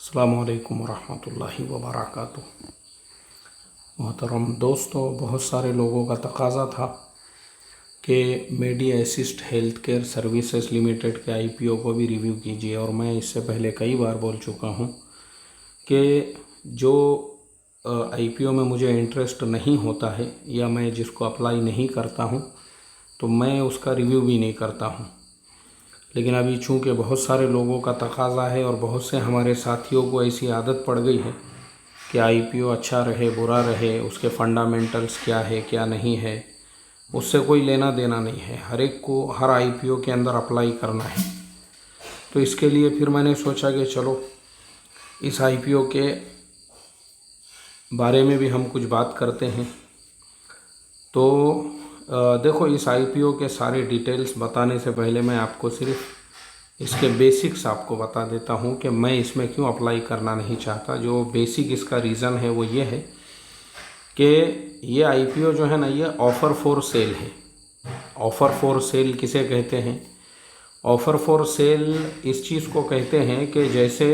अस्सलामु अलैकुम वरहमतुल्लाहि वबरकातुहू। मोहतरम दोस्तों, बहुत सारे लोगों का तकाज़ा था कि Medi Assist health care services limited के आईपीओ को भी रिव्यू कीजिए। और मैं इससे पहले कई बार बोल चुका हूँ कि जो आईपीओ में मुझे इंटरेस्ट नहीं होता है या मैं जिसको अप्लाई नहीं करता हूँ तो मैं उसका रिव्यू भी नहीं करता हूँ। लेकिन अभी चूँकि बहुत सारे लोगों का तकाज़ा है और बहुत से हमारे साथियों को ऐसी आदत पड़ गई है कि आईपीओ अच्छा रहे बुरा रहे, उसके फंडामेंटल्स क्या है क्या नहीं है, उससे कोई लेना देना नहीं है। हर एक को हर आईपीओ के अंदर अप्लाई करना है। तो इसके लिए फिर मैंने सोचा कि चलो इस आईपीओ के बारे में भी हम कुछ बात करते हैं। तो देखो, इस आईपीओ के सारे डिटेल्स बताने से पहले मैं आपको सिर्फ इसके बेसिक्स आपको बता देता हूँ कि मैं इसमें क्यों अप्लाई करना नहीं चाहता। जो बेसिक इसका रीज़न है वो ये है कि ये आईपीओ जो है ना, ये ऑफ़र फॉर सेल है। ऑफ़र फॉर सेल किसे कहते हैं? ऑफ़र फॉर सेल इस चीज़ को कहते हैं कि जैसे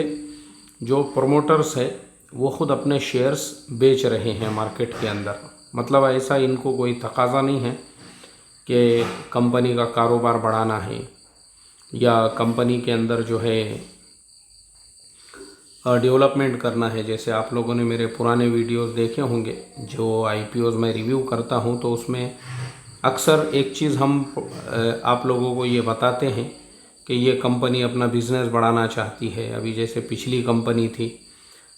जो प्रमोटर्स है वो ख़ुद अपने शेयर्स बेच रहे हैं मार्केट के अंदर। मतलब ऐसा इनको कोई तकाज़ा नहीं है कि कंपनी का कारोबार बढ़ाना है या कंपनी के अंदर जो है डेवलपमेंट करना है। जैसे आप लोगों ने मेरे पुराने वीडियोस देखे होंगे, जो आईपीओज़ मैं रिव्यू करता हूं, तो उसमें अक्सर एक चीज़ हम आप लोगों को ये बताते हैं कि ये कंपनी अपना बिज़नेस बढ़ाना चाहती है। अभी जैसे पिछली कंपनी थी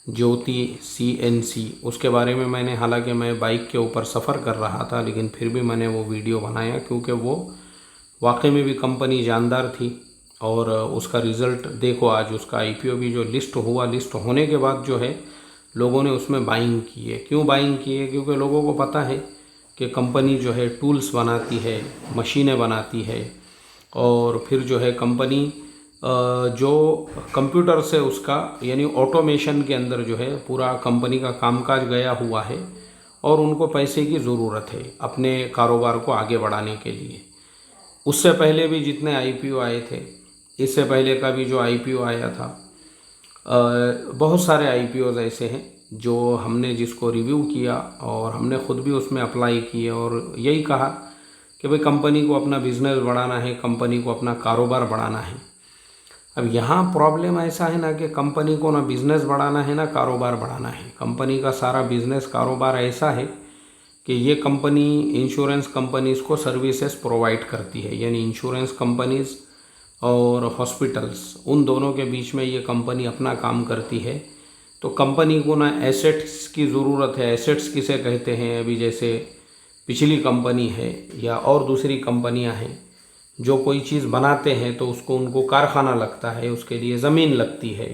ज्योति CNC, उसके बारे में मैंने, हालांकि मैं बाइक के ऊपर सफ़र कर रहा था लेकिन फिर भी मैंने वो वीडियो बनाया क्योंकि वो वाकई में भी कंपनी जानदार थी। और उसका रिज़ल्ट देखो, आज उसका आईपीओ भी जो लिस्ट हुआ, लिस्ट होने के बाद जो है लोगों ने उसमें बाइंग की है। क्यों बाइंग की है? क्योंकि लोगों को पता है कि कंपनी जो है टूल्स बनाती है, मशीनें बनाती है, और फिर जो है कंपनी जो कंप्यूटर से उसका यानी ऑटोमेशन के अंदर जो है पूरा कंपनी का कामकाज गया हुआ है और उनको पैसे की ज़रूरत है अपने कारोबार को आगे बढ़ाने के लिए। उससे पहले भी जितने आईपीओ आए थे, इससे पहले का भी जो आईपीओ आया था, बहुत सारे आईपीओज़ ऐसे हैं जो हमने जिसको रिव्यू किया और हमने ख़ुद भी उसमें अप्लाई किए और यही कहा कि भाई कंपनी को अपना बिज़नेस बढ़ाना है, कंपनी को अपना कारोबार बढ़ाना है। अब यहाँ प्रॉब्लम ऐसा है ना कि कंपनी को ना बिज़नेस बढ़ाना है ना कारोबार बढ़ाना है। कंपनी का सारा बिज़नेस कारोबार ऐसा है कि ये कंपनी इंश्योरेंस कंपनीज़ को सर्विसेज प्रोवाइड करती है, यानी इंश्योरेंस कंपनीज़ और हॉस्पिटल्स, उन दोनों के बीच में ये कंपनी अपना काम करती है। तो कंपनी को ना एसेट्स की ज़रूरत है। एसेट्स किसे कहते हैं? अभी जैसे पिछली कंपनी है या और दूसरी कंपनियां हैं जो कोई चीज़ बनाते हैं तो उसको उनको कारखाना लगता है, उसके लिए ज़मीन लगती है,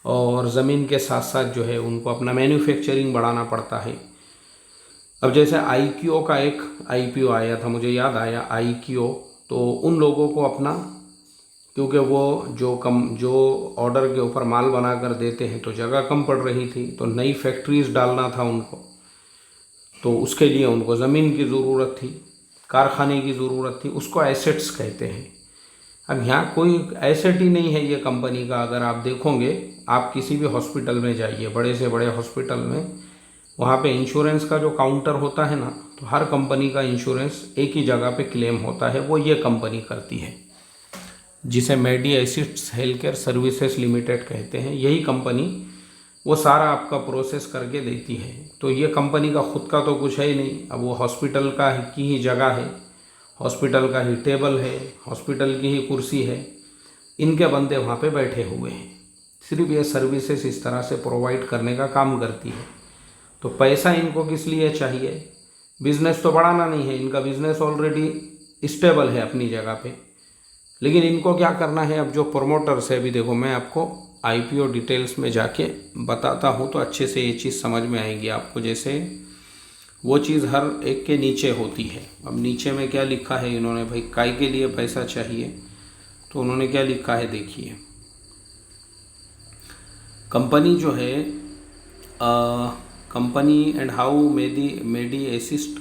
और ज़मीन के साथ साथ जो है उनको अपना मैन्युफैक्चरिंग बढ़ाना पड़ता है। अब जैसे आईक्यू का एक आईपीओ आया था, मुझे याद आया आईक्यू, तो उन लोगों को अपना, क्योंकि वो जो ऑर्डर के ऊपर माल बना कर देते हैं तो जगह कम पड़ रही थी, तो नई फैक्ट्रीज़ डालना था उनको, तो उसके लिए उनको ज़मीन की ज़रूरत थी, कारखाने की ज़रूरत थी। उसको एसेट्स कहते हैं। अब यहाँ कोई एसेट ही नहीं है ये कंपनी का। अगर आप देखोगे, आप किसी भी हॉस्पिटल में जाइए, बड़े से बड़े हॉस्पिटल में, वहाँ पे इंश्योरेंस का जो काउंटर होता है ना, तो हर कंपनी का इंश्योरेंस एक ही जगह पे क्लेम होता है, वो ये कंपनी करती है, जिसे Medi Assist health care services limited कहते हैं। यही कंपनी वो सारा आपका प्रोसेस करके देती है। तो ये कंपनी का खुद का तो कुछ है ही नहीं। अब वो हॉस्पिटल का की ही जगह है, हॉस्पिटल का ही टेबल है, हॉस्पिटल की ही कुर्सी है, इनके बंदे वहाँ पे बैठे हुए हैं। सिर्फ ये सर्विसेज इस तरह से प्रोवाइड करने का काम करती है। तो पैसा इनको किस लिए चाहिए? बिज़नेस तो बढ़ाना नहीं है, इनका बिज़नेस ऑलरेडी स्टेबल है अपनी जगह पे। लेकिन इनको क्या करना है? अब जो प्रमोटर्स है, अभी देखो मैं आपको आईपीओ डिटेल्स में जाके बताता हूँ तो अच्छे से ये चीज़ समझ में आएगी आपको। जैसे वो चीज़ हर एक के नीचे होती है। अब नीचे में क्या लिखा है इन्होंने, भाई काय के लिए पैसा चाहिए, तो उन्होंने क्या लिखा है देखिए। कंपनी जो है, company and how Medi Assist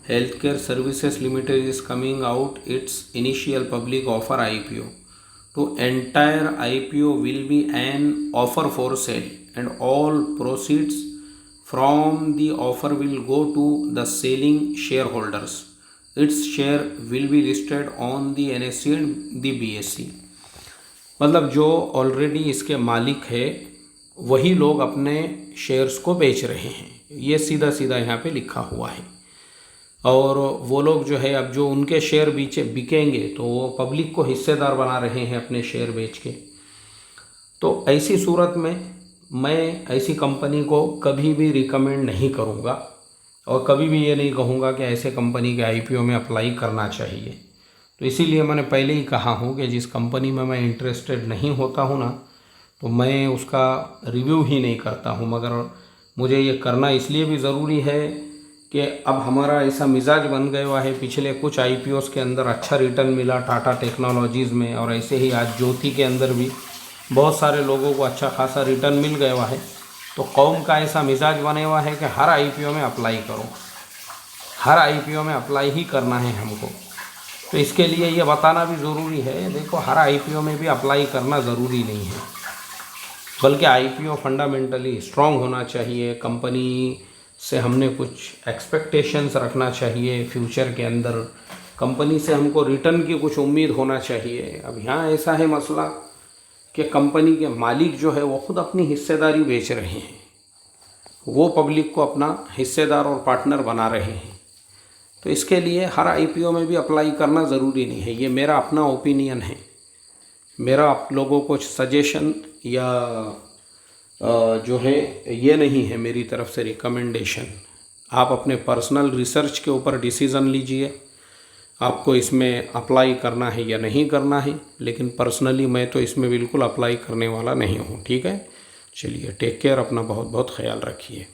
health care services limited is coming out its initial public offer IPO to entire IPO will be an offer for sale and all proceeds from the offer will go to the selling shareholders. Its share will be listed on the NSE and the BSE. मतलब जो already इसके मालिक है वही लोग अपने shares को बेच रहे हैं, ये सीधा सीधा यहाँ पे लिखा हुआ है। और वो लोग जो है अब जो उनके शेयर बिकेंगे तो वो पब्लिक को हिस्सेदार बना रहे हैं अपने शेयर बेच के। तो ऐसी सूरत में मैं ऐसी कंपनी को कभी भी रिकमेंड नहीं करूँगा और कभी भी ये नहीं कहूँगा कि ऐसे कंपनी के IPO में अप्लाई करना चाहिए। तो इसीलिए मैंने पहले ही कहा हूँ कि जिस कंपनी में मैं इंटरेस्टेड नहीं होता हूँ ना, तो मैं उसका रिव्यू ही नहीं करता हूँ। मगर मुझे ये करना इसलिए भी ज़रूरी है कि अब हमारा ऐसा मिजाज बन गया है, पिछले कुछ IPOs के अंदर अच्छा रिटर्न मिला टाटा टेक्नोलॉजीज़ में, और ऐसे ही आज ज्योति के अंदर भी बहुत सारे लोगों को अच्छा खासा रिटर्न मिल गया है। तो कौम का ऐसा मिजाज बने हुआ है कि हर IPO में अप्लाई करो, हर IPO में अप्लाई ही करना है हमको। तो इसके लिए ये बताना भी ज़रूरी है, देखो हर IPO में भी अप्लाई करना ज़रूरी नहीं है, बल्कि IPO फंडामेंटली स्ट्रॉन्ग होना चाहिए। कंपनी से हमने कुछ एक्सपेक्टेशंस रखना चाहिए फ्यूचर के अंदर, कंपनी से हमको रिटर्न की कुछ उम्मीद होना चाहिए। अब यहाँ ऐसा है मसला कि कंपनी के मालिक जो है वो खुद अपनी हिस्सेदारी बेच रहे हैं, वो पब्लिक को अपना हिस्सेदार और पार्टनर बना रहे हैं। तो इसके लिए हर IPO में भी अप्लाई करना ज़रूरी नहीं है, ये मेरा अपना ओपिनियन है, मेरा आप लोगों को सजेशन या जो है ये नहीं है मेरी तरफ से रिकमेंडेशन। आप अपने पर्सनल रिसर्च के ऊपर डिसीज़न लीजिए, आपको इसमें अप्लाई करना है या नहीं करना है। लेकिन पर्सनली मैं तो इसमें बिल्कुल अप्लाई करने वाला नहीं हूँ। ठीक है, चलिए टेक केयर, अपना बहुत बहुत ख्याल रखिए।